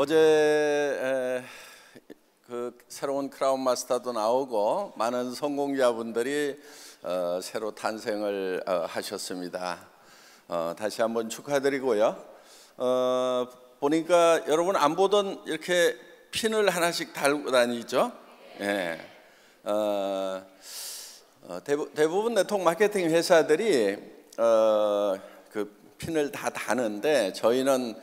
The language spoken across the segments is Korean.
어제 그 새로운 크라운 마스터도 나오고 많은 성공자분들이 새로 탄생을 하셨습니다. 다시 한번 축하드리고요. 보니까 여러분 안 보던 이렇게 핀을 하나씩 달고 다니죠. 예. 대부분 네트워크 마케팅 회사들이 그 핀을 다 다는데 저희는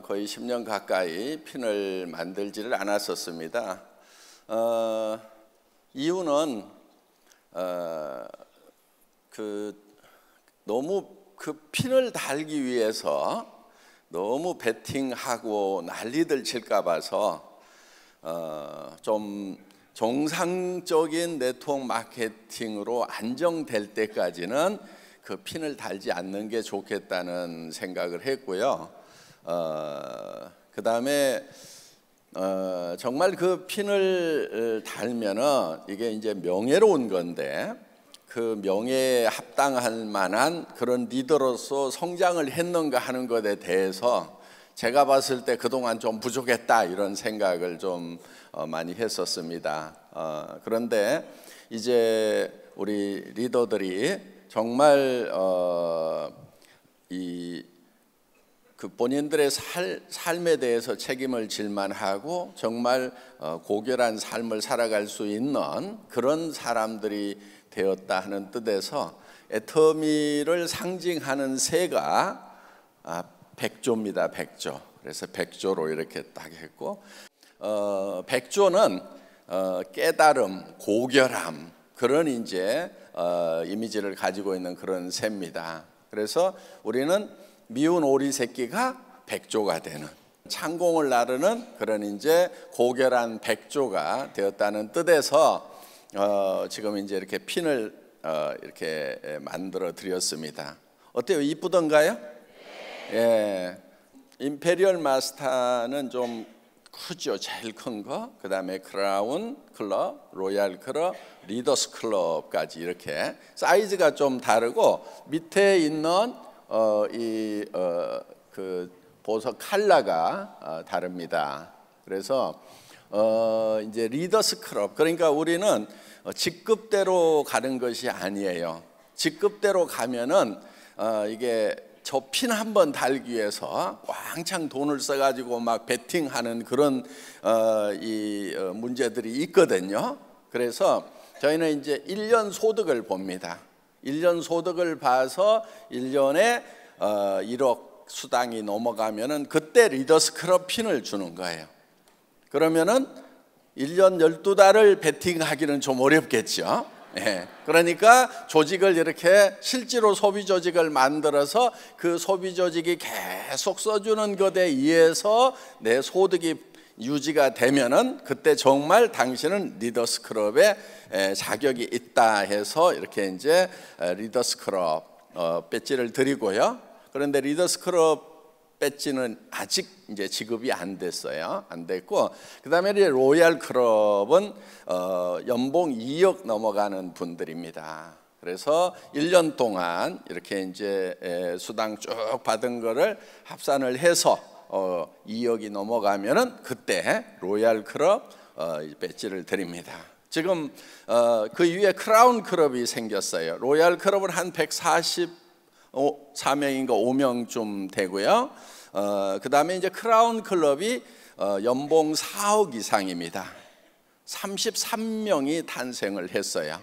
거의 10년 가까이 핀을 만들지를 않았었습니다. 이유는 너무 그 핀을 달기 위해서 너무 베팅하고 난리들 칠까 봐서 좀 정상적인 네트워크 마케팅으로 안정될 때까지는 그 핀을 달지 않는 게 좋겠다는 생각을 했고요. 그 다음에 정말 그 핀을 달면은 이게 이제 명예로운 건데 그 명예에 합당할 만한 그런 리더로서 성장을 했는가 하는 것에 대해서 제가 봤을 때 그동안 좀 부족했다 이런 생각을 좀 많이 했었습니다. 그런데 이제 우리 리더들이 정말 그 본인들의 삶에 대해서 책임을 질 만하고 정말 고결한 삶을 살아갈 수 있는 그런 사람들이 되었다 하는 뜻에서 애터미를 상징하는 새가 백조입니다. 백조. 그래서 백조로 이렇게 딱 했고, 백조는 깨달음, 고결함 그런 이제 이미지를 가지고 있는 그런 새입니다. 그래서 우리는 미운 오리 새끼가 백조가 되는, 창공을 나르는 그런 이제 고결한 백조가 되었다는 뜻에서 지금 이제 이렇게 핀을 이렇게 만들어 드렸습니다. 어때요? 이쁘던가요? 예. 임페리얼 마스터는 좀 크죠. 제일 큰 거. 그 다음에 크라운 클럽, 로얄 클럽, 리더스 클럽까지 이렇게 사이즈가 좀 다르고 밑에 있는 그 보석 컬러가 다릅니다. 그래서 이제 리더스 클럽, 그러니까 우리는 직급대로 가는 것이 아니에요. 직급대로 가면은 이게 저 핀 한 번 달기 위해서 왕창 돈을 써가지고 막 베팅하는 그런 문제들이 있거든요. 그래서 저희는 이제 1년 소득을 봅니다. 1년 소득을 봐서 1년에 1억 수당이 넘어가면은 그때 리더스 클럽 핀을 주는 거예요. 그러면은 1년 12달을 베팅하기는 좀 어렵겠죠. 예. 그러니까 조직을 이렇게 실제로 소비 조직을 만들어서 그 소비 조직이 계속 써주는 것에 의해서 내 소득이 유지가 되면은 그때 정말 당신은 리더스 클럽에 자격이 있다 해서 이렇게 이제 리더스 클럽 배지를 드리고요. 그런데 리더스 클럽 배지는 아직 이제 지급이 안 됐어요. 안 됐고, 그다음에 이제 로얄 클럽은 연봉 2억 넘어가는 분들입니다. 그래서 1년 동안 이렇게 이제 수당 쭉 받은 거를 합산을 해서 2억이 넘어가면은 그때 로얄 클럽 배지를 드립니다. 지금 그 위에 크라운 클럽이 생겼어요. 로얄 클럽은 한 144명인가 5명쯤 되고요. 그 다음에 이제 크라운 클럽이 연봉 4억 이상입니다. 33명이 탄생을 했어요.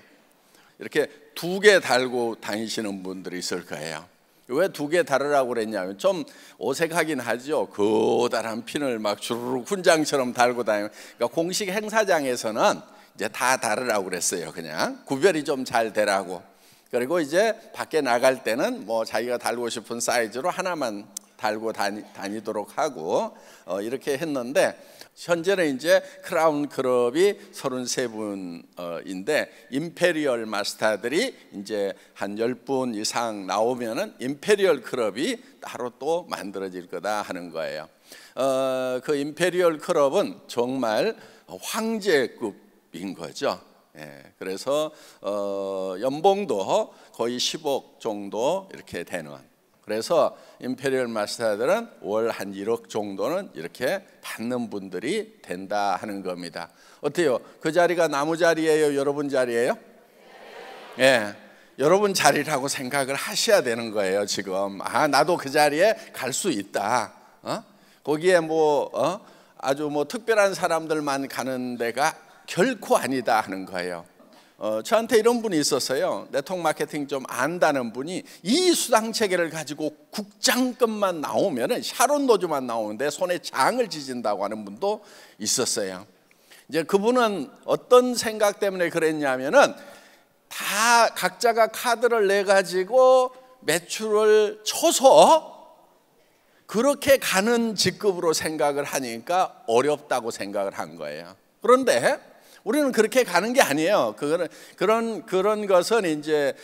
이렇게 2개 달고 다니시는 분들이 있을 거예요. 왜 2개 달으라고 그랬냐면 좀 어색하긴 하죠. 커다란 핀을 막 주르륵 훈장처럼 달고 다니면, 그러니까 공식 행사장에서는 이제 다 달으라고 그랬어요. 그냥 구별이 좀 잘 되라고. 그리고 이제 밖에 나갈 때는 뭐 자기가 달고 싶은 사이즈로 하나만 달고 다니도록 하고 이렇게 했는데, 현재는 이제 크라운 클럽이 33분인데 임페리얼 마스터들이 이제 한 10분 이상 나오면은 임페리얼 클럽이 따로 또 만들어질 거다 하는 거예요. 그 임페리얼 클럽은 정말 황제급인 거죠. 예, 그래서 연봉도 거의 10억 정도 이렇게 되는. 그래서 임페리얼 마스터들은 월 한 1억 정도는 이렇게 받는 분들이 된다 하는 겁니다. 어때요? 그 자리가 나무 자리예요? 여러분 자리예요? 예, 여러분 자리라고 생각을 하셔야 되는 거예요. 지금 나도 그 자리에 갈 수 있다. 거기에 아주 특별한 사람들만 가는 데가 결코 아니다 하는 거예요. 저한테 이런 분이 있었어요. 네트워크 마케팅 좀 안다는 분이 이 수당 체계를 가지고 국장급만 나오면은 샤론 노즈만 나오는데 손에 장을 지진다고 하는 분도 있었어요. 이제 그분은 어떤 생각 때문에 그랬냐면은 다 각자가 카드를 내 가지고 매출을 쳐서 그렇게 가는 직급으로 생각을 하니까 어렵다고 생각을 한 거예요. 그런데 우리는 그렇게 가는 게 아니에요. 그런 것은 이제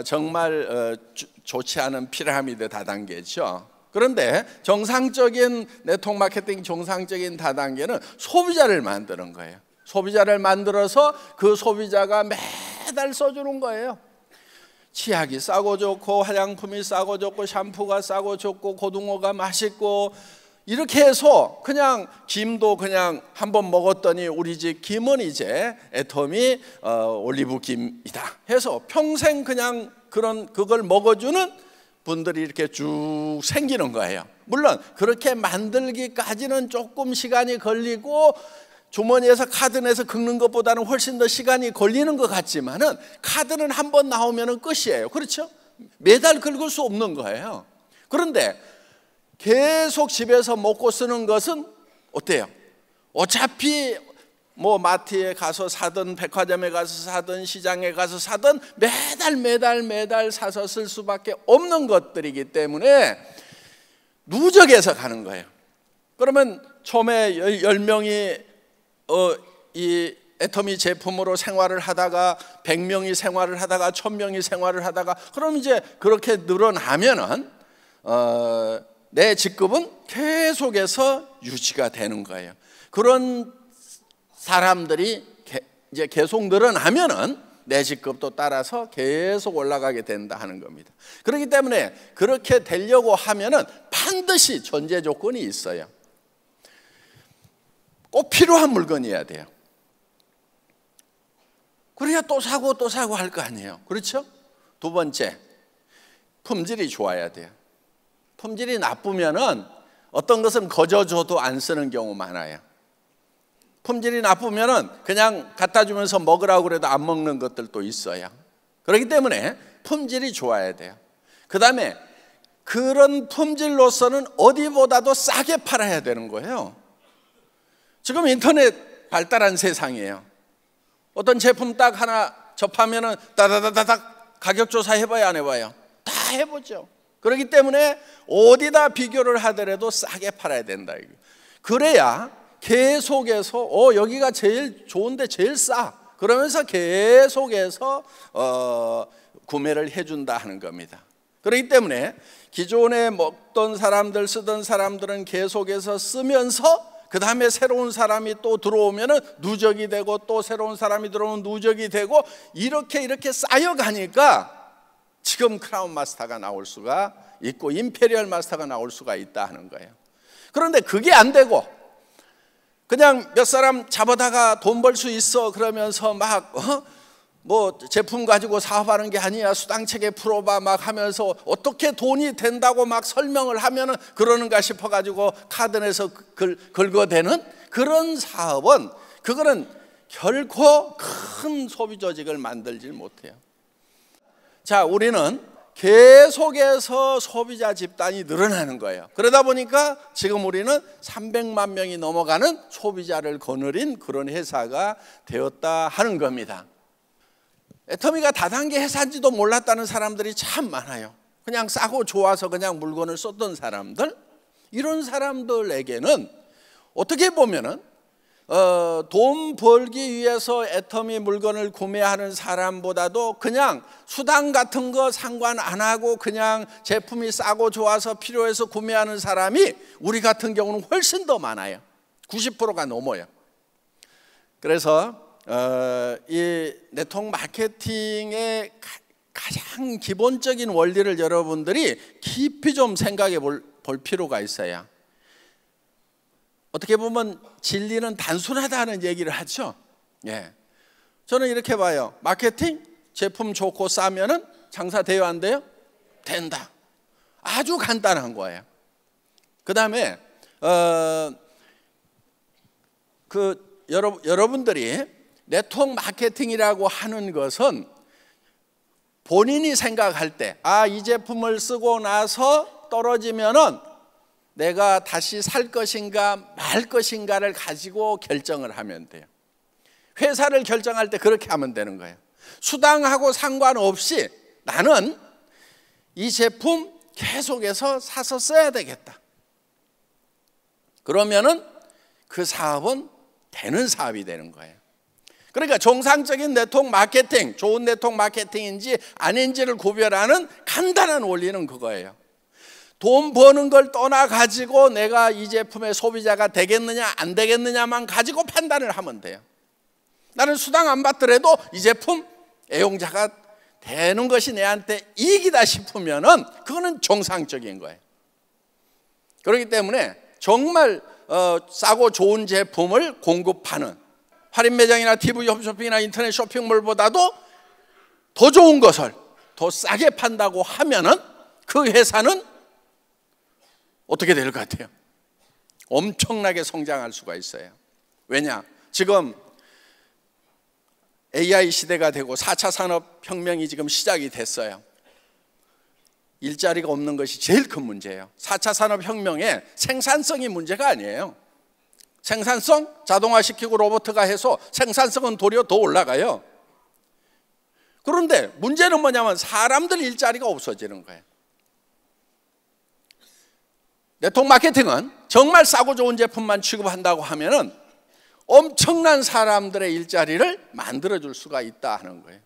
정말 좋지 않은 피라미드 다단계죠. 그런데 정상적인 네트워크 마케팅 정상적인 다단계는 소비자를 만드는 거예요. 소비자를 만들어서 그 소비자가 매달 써주는 거예요. 치약이 싸고 좋고 화장품이 싸고 좋고 샴푸가 싸고 좋고 고등어가 맛있고 이렇게 해서 그냥 김도 그냥 한번 먹었더니 우리 집 김은 이제 애터미 올리브 김이다 해서 평생 그냥 그걸 먹어주는 분들이 이렇게 쭉 생기는 거예요. 물론 그렇게 만들기까지는 조금 시간이 걸리고 주머니에서 카드 내서 긁는 것보다는 훨씬 더 시간이 걸리는 것 같지만은 카드는 한번 나오면은 끝이에요. 그렇죠? 매달 긁을 수 없는 거예요. 그런데 계속 집에서 먹고 쓰는 것은 어때요? 어차피 마트에 가서 사든 백화점에 가서 사든 시장에 가서 사든 매달 사서 쓸 수밖에 없는 것들이기 때문에 누적해서 가는 거예요. 그러면 처음에 10명이 이 애터미 제품으로 생활을 하다가 100명이 생활을 하다가 1000명이 생활을 하다가 그럼 이제 그렇게 늘어나면은 내 직급은 계속해서 유지가 되는 거예요. 그런 사람들이 이제 계속 늘어나면은 내 직급도 따라서 계속 올라가게 된다 하는 겁니다. 그렇기 때문에 그렇게 되려고 하면은 반드시 전제 조건이 있어요. 꼭 필요한 물건이어야 돼요. 그래야 또 사고 할 거 아니에요. 그렇죠? 두 번째, 품질이 좋아야 돼요. 품질이 나쁘면은 어떤 것은 거저 줘도 안 쓰는 경우 많아요. 품질이 나쁘면은 그냥 갖다 주면서 먹으라고 그래도 안 먹는 것들도 있어요. 그렇기 때문에 품질이 좋아야 돼요. 그 다음에 그런 품질로서는 어디보다도 싸게 팔아야 되는 거예요. 지금 인터넷 발달한 세상이에요. 어떤 제품 딱 하나 접하면은 따다다다닥 가격 조사 해봐야 안 해봐요? 다 해보죠. 그렇기 때문에 어디다 비교를 하더라도 싸게 팔아야 된다. 그래야 계속해서 여기가 제일 좋은데 제일 싸. 그러면서 계속해서 구매를 해준다 하는 겁니다. 그렇기 때문에 기존에 먹던 사람들 쓰던 사람들은 계속해서 쓰면서 그 다음에 새로운 사람이 또 들어오면 누적이 되고 또 새로운 사람이 들어오면 누적이 되고 이렇게 쌓여가니까 지금 크라운 마스터가 나올 수가 있고 임페리얼 마스터가 나올 수가 있다 하는 거예요. 그런데 그게 안 되고 그냥 몇 사람 잡아다가 돈 벌 수 있어 그러면서 막 제품 가지고 사업하는 게 아니야 수당체계 풀어봐 막 하면서 어떻게 돈이 된다고 막 설명을 하면은 그러는가 싶어가지고 카드 내서 긁어대는 그런 사업은 그거는 결코 큰 소비 조직을 만들질 못해요. 자, 우리는 계속해서 소비자 집단이 늘어나는 거예요. 그러다 보니까 지금 우리는 300만 명이 넘어가는 소비자를 거느린 그런 회사가 되었다 하는 겁니다. 애터미가 다단계 회사인지도 몰랐다는 사람들이 참 많아요. 그냥 싸고 좋아서 그냥 물건을 썼던 사람들, 이런 사람들에게는 어떻게 보면은 돈 벌기 위해서 애터미 물건을 구매하는 사람보다도 그냥 수당 같은 거 상관 안 하고 그냥 제품이 싸고 좋아서 필요해서 구매하는 사람이 우리 같은 경우는 훨씬 더 많아요. 90%가 넘어요. 그래서 이 네트워크 마케팅의 가장 기본적인 원리를 여러분들이 깊이 좀 생각해 볼 필요가 있어요. 어떻게 보면 진리는 단순하다는 얘기를 하죠. 예. 저는 이렇게 봐요. 마케팅, 제품 좋고 싸면은 장사 돼요, 안 돼요? 된다. 아주 간단한 거예요. 그 다음에 여러분들이 네트워크 마케팅이라고 하는 것은 본인이 생각할 때, 이 제품을 쓰고 나서 떨어지면은 내가 다시 살 것인가 말 것인가를 가지고 결정을 하면 돼요. 회사를 결정할 때 그렇게 하면 되는 거예요. 수당하고 상관없이 나는 이 제품 계속해서 사서 써야 되겠다. 그러면은 그 사업은 되는 사업이 되는 거예요. 그러니까 정상적인 네트워크 마케팅, 좋은 네트워크 마케팅인지 아닌지를 구별하는 간단한 원리는 그거예요. 돈 버는 걸 떠나 가지고 내가 이 제품의 소비자가 되겠느냐 안 되겠느냐만 가지고 판단을 하면 돼요. 나는 수당 안 받더라도 이 제품 애용자가 되는 것이 내한테 이익이다 싶으면은 그거는 정상적인 거예요. 그렇기 때문에 정말 싸고 좋은 제품을 공급하는 할인 매장이나 TV 홈쇼핑이나 인터넷 쇼핑몰보다도 더 좋은 것을 더 싸게 판다고 하면은 그 회사는 어떻게 될 것 같아요? 엄청나게 성장할 수가 있어요. 왜냐? 지금 AI 시대가 되고 4차 산업혁명이 지금 시작이 됐어요. 일자리가 없는 것이 제일 큰 문제예요. 4차 산업혁명에 생산성이 문제가 아니에요. 생산성 자동화시키고 로봇가 해서 생산성은 도리어 더 올라가요. 그런데 문제는 뭐냐면 사람들 일자리가 없어지는 거예요. 네트워크 마케팅은 정말 싸고 좋은 제품만 취급한다고 하면은 엄청난 사람들의 일자리를 만들어줄 수가 있다 하는 거예요.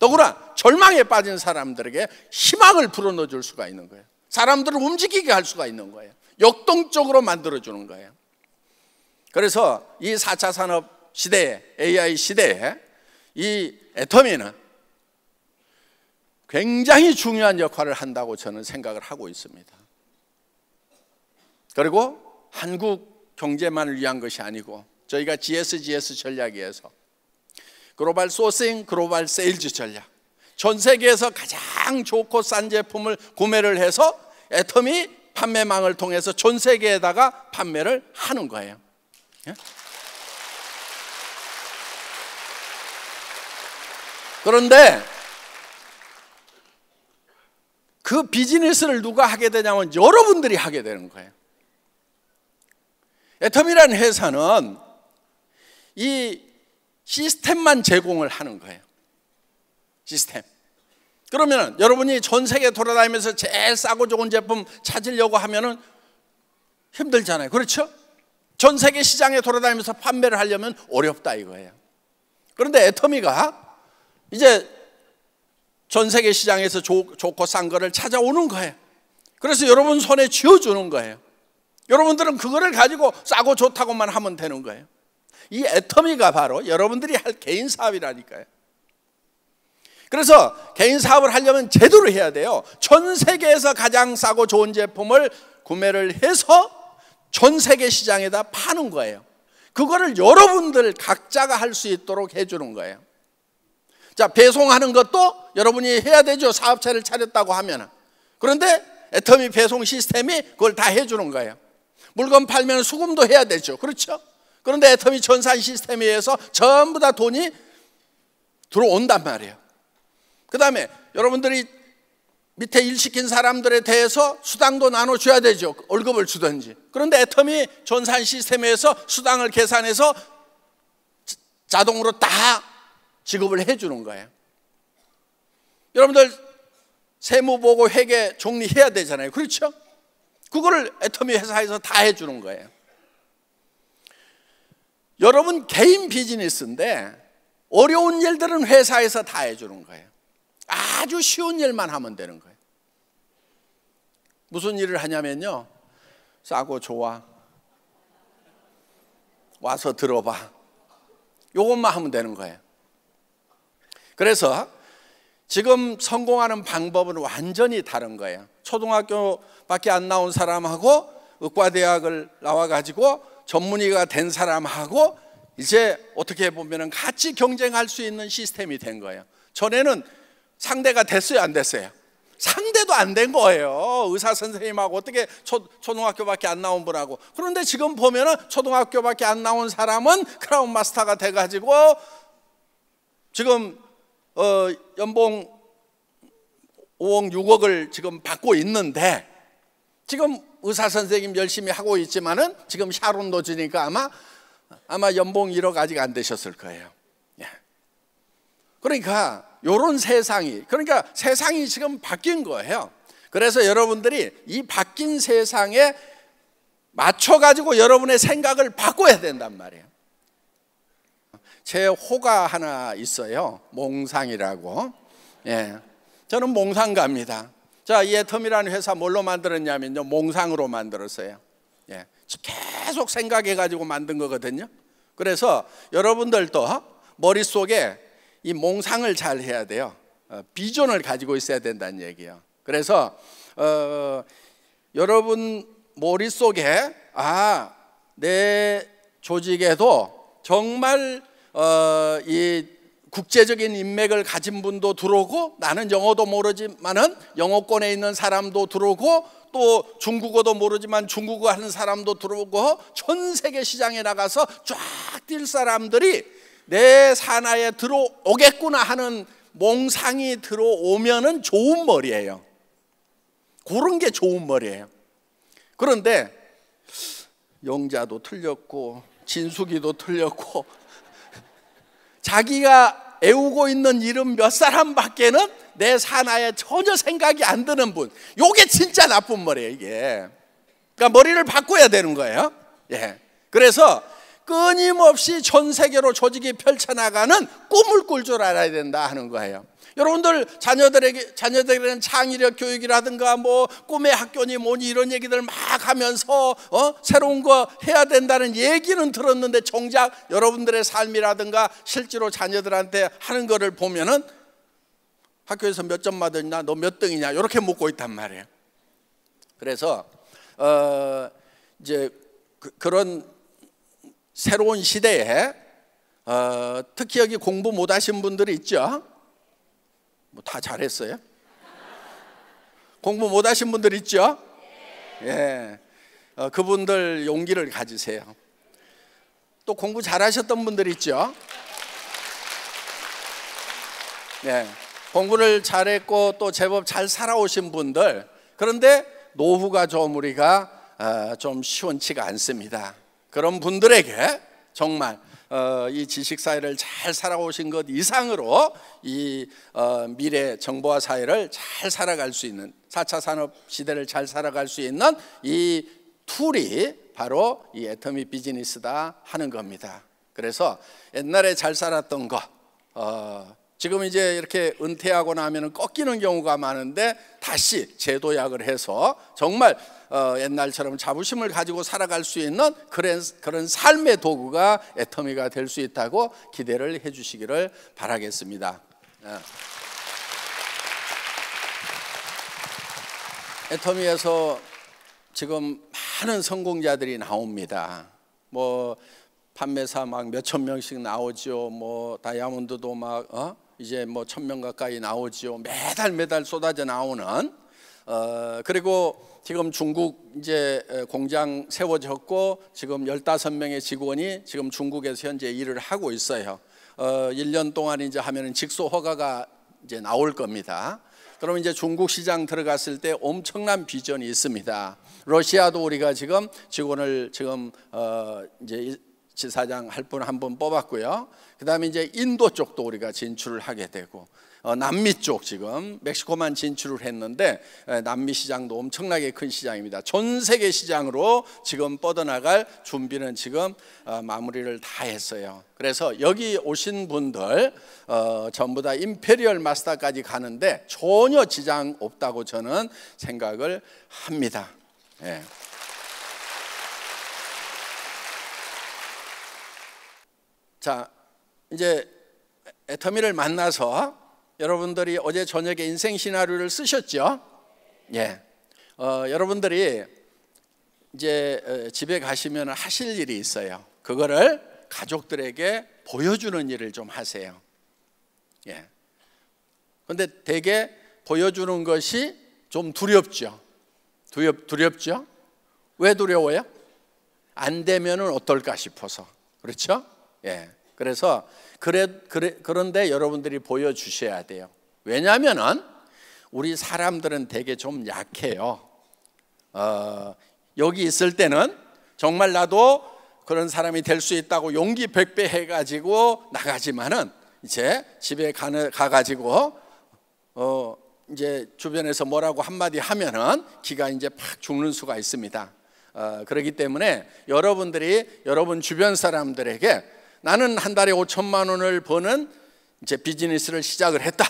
더구나 절망에 빠진 사람들에게 희망을 불어넣어 줄 수가 있는 거예요. 사람들을 움직이게 할 수가 있는 거예요. 역동적으로 만들어주는 거예요. 그래서 이 4차 산업 시대에, AI 시대에 이 애터미는 굉장히 중요한 역할을 한다고 저는 생각을 하고 있습니다. 그리고 한국 경제만을 위한 것이 아니고 저희가 GSGS 전략에서 글로벌 소싱, 글로벌 세일즈 전략, 전 세계에서 가장 좋고 싼 제품을 구매를 해서 애터미 판매망을 통해서 전 세계에다가 판매를 하는 거예요. 그런데 그 비즈니스를 누가 하게 되냐면 여러분들이 하게 되는 거예요. 애터미라는 회사는 이 시스템만 제공을 하는 거예요. 시스템. 그러면 여러분이 전 세계 돌아다니면서 제일 싸고 좋은 제품 찾으려고 하면은 힘들잖아요. 그렇죠? 전 세계 시장에 돌아다니면서 판매를 하려면 어렵다 이거예요. 그런데 애터미가 이제 전 세계 시장에서 좋고 싼 거를 찾아오는 거예요. 그래서 여러분 손에 쥐어주는 거예요. 여러분들은 그거를 가지고 싸고 좋다고만 하면 되는 거예요. 이 애터미가 바로 여러분들이 할 개인 사업이라니까요. 그래서 개인 사업을 하려면 제대로 해야 돼요. 전 세계에서 가장 싸고 좋은 제품을 구매를 해서 전 세계 시장에다 파는 거예요. 그거를 여러분들 각자가 할 수 있도록 해주는 거예요. 자, 배송하는 것도 여러분이 해야 되죠. 사업체를 차렸다고 하면. 그런데 애터미 배송 시스템이 그걸 다 해주는 거예요. 물건 팔면 수금도 해야 되죠. 그렇죠? 그런데 애터미 전산 시스템에 의해서 전부 다 돈이 들어온단 말이에요. 그 다음에 여러분들이 밑에 일 시킨 사람들에 대해서 수당도 나눠줘야 되죠. 월급을 주든지. 그런데 애터미 전산 시스템에서 수당을 계산해서 자동으로 다 지급을 해주는 거예요. 여러분들 세무보고 회계 정리해야 되잖아요. 그렇죠? 그거를 애터미 회사에서 다 해주는 거예요. 여러분 개인 비즈니스인데 어려운 일들은 회사에서 다 해주는 거예요. 아주 쉬운 일만 하면 되는 거예요. 무슨 일을 하냐면요, 싸고 좋아, 와서 들어봐, 요것만 하면 되는 거예요. 그래서 지금 성공하는 방법은 완전히 다른 거예요. 초등학교밖에 안 나온 사람하고 의과대학을 나와가지고 전문의가 된 사람하고 이제 어떻게 보면 같이 경쟁할 수 있는 시스템이 된 거예요. 전에는 상대가 됐어요, 안 됐어요? 상대도 안 된 거예요. 의사 선생님하고 어떻게 초등학교밖에 안 나온 분하고. 그런데 지금 보면은 초등학교밖에 안 나온 사람은 크라운 마스터가 돼가지고 지금 연봉 5억 6억을 지금 받고 있는데, 지금 의사 선생님 열심히 하고 있지만은 지금 샤론도 주니까 아마 연봉 1억 아직 안 되셨을 거예요. 그러니까 요런 세상이, 그러니까 세상이 지금 바뀐 거예요. 그래서 여러분들이 이 바뀐 세상에 맞춰가지고 여러분의 생각을 바꿔야 된단 말이에요. 제 호가 하나 있어요. 몽상이라고. 저는 몽상가입니다. 자, 이 애텀이라는 회사 뭘로 만들었냐면요, 몽상으로 만들었어요. 계속 생각해가지고 만든 거거든요. 그래서 여러분들도 머릿속에 이 몽상을 잘 해야 돼요. 비전을 가지고 있어야 된다는 얘기예요. 그래서 여러분 머릿속에 내 조직에도 정말 이 국제적인 인맥을 가진 분도 들어오고, 나는 영어도 모르지만은 영어권에 있는 사람도 들어오고, 또 중국어도 모르지만 중국어 하는 사람도 들어오고, 전 세계 시장에 나가서 쫙 뛸 사람들이 내 산하에 들어오겠구나 하는 몽상이 들어오면은 좋은 머리예요. 그런 게 좋은 머리예요. 그런데 영자도 틀렸고 진숙이도 틀렸고 자기가 애우고 있는 이름 몇 사람밖에는 내 산하에 전혀 생각이 안 드는 분, 요게 진짜 나쁜 머리예요, 이게. 그러니까 머리를 바꿔야 되는 거예요. 그래서 끊임없이 전 세계로 조직이 펼쳐나가는 꿈을 꿀 줄 알아야 된다 하는 거예요. 여러분들 자녀들에게는 창의력 교육이라든가 뭐 꿈의 학교니 뭐니 이런 얘기들 막 하면서 새로운 거 해야 된다는 얘기는 들었는데, 정작 여러분들의 삶이라든가 실제로 자녀들한테 하는 거를 보면은 학교에서 몇 점 받았냐, 너 몇 등이냐 이렇게 묻고 있단 말이에요. 그래서 이제 그런 새로운 시대에 특히 여기 공부 못 하신 분들이 있죠. 뭐 다 잘했어요? 공부 못 하신 분들 있죠? 그분들 용기를 가지세요. 또 공부 잘하셨던 분들 있죠? 공부를 잘했고 또 제법 잘 살아오신 분들, 그런데 노후가 좀 우리가 좀 시원치가 않습니다. 그런 분들에게 정말 이 지식사회를 잘 살아오신 것 이상으로 이 미래 정보화 사회를 잘 살아갈 수 있는, 4차 산업시대를 잘 살아갈 수 있는 이 툴이 바로 이 애터미 비즈니스다 하는 겁니다. 그래서 옛날에 잘 살았던 거 지금 이제 이렇게 은퇴하고 나면 꺾이는 경우가 많은데, 다시 재도약을 해서 정말 옛날처럼 자부심을 가지고 살아갈 수 있는 그런 삶의 도구가 애터미가 될 수 있다고 기대를 해 주시기를 바라겠습니다. 애터미에서 지금 많은 성공자들이 나옵니다. 뭐 판매사 막 몇천 명씩 나오죠. 뭐 다이아몬드도 막 이제 뭐 1,000명 가까이 나오죠. 매달 쏟아져 나오는. 그리고 지금 중국 이제 공장 세워졌고 지금 15명의 직원이 지금 중국에서 현재 일을 하고 있어요. 1년 동안 이제 하면은 직소 허가가 이제 나올 겁니다. 그럼 이제 중국 시장 들어갔을 때 엄청난 비전이 있습니다. 러시아도 우리가 지금 직원을 지금 이제 지사장 할 분 한 분 뽑았고요. 그다음에 이제 인도 쪽도 우리가 진출을 하게 되고, 남미 쪽 지금 멕시코만 진출을 했는데 남미 시장도 엄청나게 큰 시장입니다. 전 세계 시장으로 지금 뻗어나갈 준비는 지금 마무리를 다 했어요. 그래서 여기 오신 분들 전부 다 임페리얼 마스터까지 가는데 전혀 지장 없다고 저는 생각을 합니다. 자, 이제 애터미를 만나서 여러분들이 어제 저녁에 인생 시나리오를 쓰셨죠? 예. 여러분들이 이제 집에 가시면 하실 일이 있어요. 그거를 가족들에게 보여주는 일을 좀 하세요. 예. 근데 되게 보여주는 것이 좀 두렵죠. 두렵죠? 왜 두려워요? 안 되면은 어떨까 싶어서. 그렇죠? 예. 그래서 그런데 여러분들이 보여주셔야 돼요. 왜냐하면은 우리 사람들은 되게 좀 약해요. 여기 있을 때는 정말 나도 그런 사람이 될 수 있다고 용기 100배 해가지고 나가지만은 이제 집에 가가지고 이제 주변에서 뭐라고 한마디 하면은 기가 이제 팍 죽는 수가 있습니다. 그렇기 때문에 여러분들이 여러분 주변 사람들에게 나는 한 달에 5천만 원을 버는 이제 비즈니스를 시작을 했다.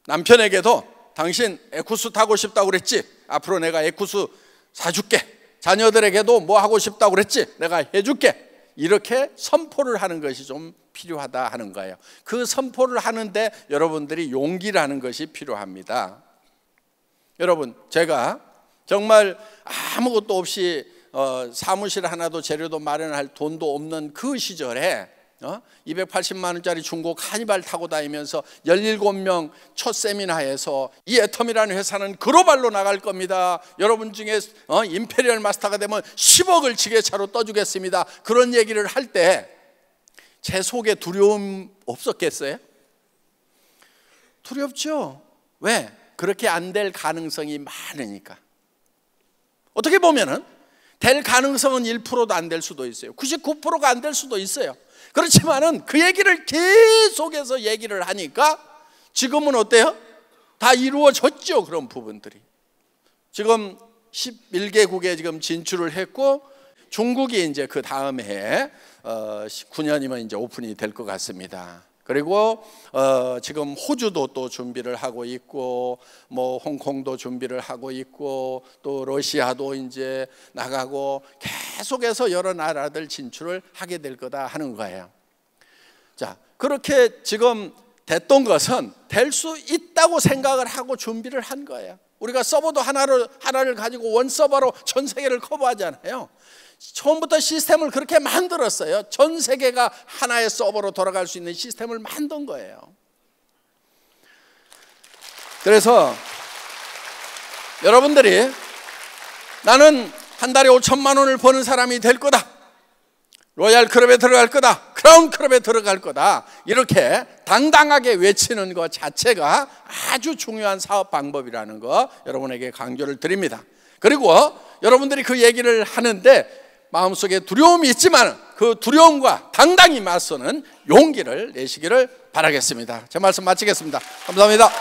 남편에게도 당신 에쿠스 타고 싶다고 그랬지? 앞으로 내가 에쿠스 사줄게. 자녀들에게도 뭐 하고 싶다고 그랬지? 내가 해줄게. 이렇게 선포를 하는 것이 좀 필요하다 하는 거예요. 그 선포를 하는데 여러분들이 용기라는 것이 필요합니다. 여러분, 제가 정말 아무것도 없이 사무실 하나도 재료도 마련할 돈도 없는 그 시절에 280만 원짜리 중고 카니발 타고 다니면서 17명 첫 세미나에서 이 애텀이라는 회사는 글로벌로 나갈 겁니다. 여러분 중에 임페리얼 마스터가 되면 10억을 지게차로 떠주겠습니다. 그런 얘기를 할 때 제 속에 두려움 없었겠어요? 두렵죠. 왜? 그렇게 안 될 가능성이 많으니까. 어떻게 보면은 될 가능성은 1%도 안 될 수도 있어요. 99%가 안 될 수도 있어요. 그렇지만은 그 얘기를 계속해서 얘기를 하니까 지금은 어때요? 다 이루어졌죠. 그런 부분들이. 지금 11개국에 지금 진출을 했고 중국이 이제 그 다음 해에 19년이면 이제 오픈이 될 것 같습니다. 그리고 지금 호주도 또 준비를 하고 있고 뭐 홍콩도 준비를 하고 있고 또 러시아도 이제 나가고 계속해서 여러 나라들 진출을 하게 될 거다 하는 거예요. 자, 그렇게 지금 됐던 것은 될 수 있다고 생각을 하고 준비를 한 거예요. 우리가 서버도 하나를 가지고 원 서버로 전 세계를 커버하잖아요. 처음부터 시스템을 그렇게 만들었어요. 전 세계가 하나의 서버로 돌아갈 수 있는 시스템을 만든 거예요. 그래서 여러분들이 나는 한 달에 5천만 원을 버는 사람이 될 거다. 로얄 클럽에 들어갈 거다. 크라운 클럽에 들어갈 거다. 이렇게 당당하게 외치는 것 자체가 아주 중요한 사업 방법이라는 거 여러분에게 강조를 드립니다. 그리고 여러분들이 그 얘기를 하는데 마음속에 두려움이 있지만 그 두려움과 당당히 맞서는 용기를 내시기를 바라겠습니다. 제 말씀 마치겠습니다. 감사합니다.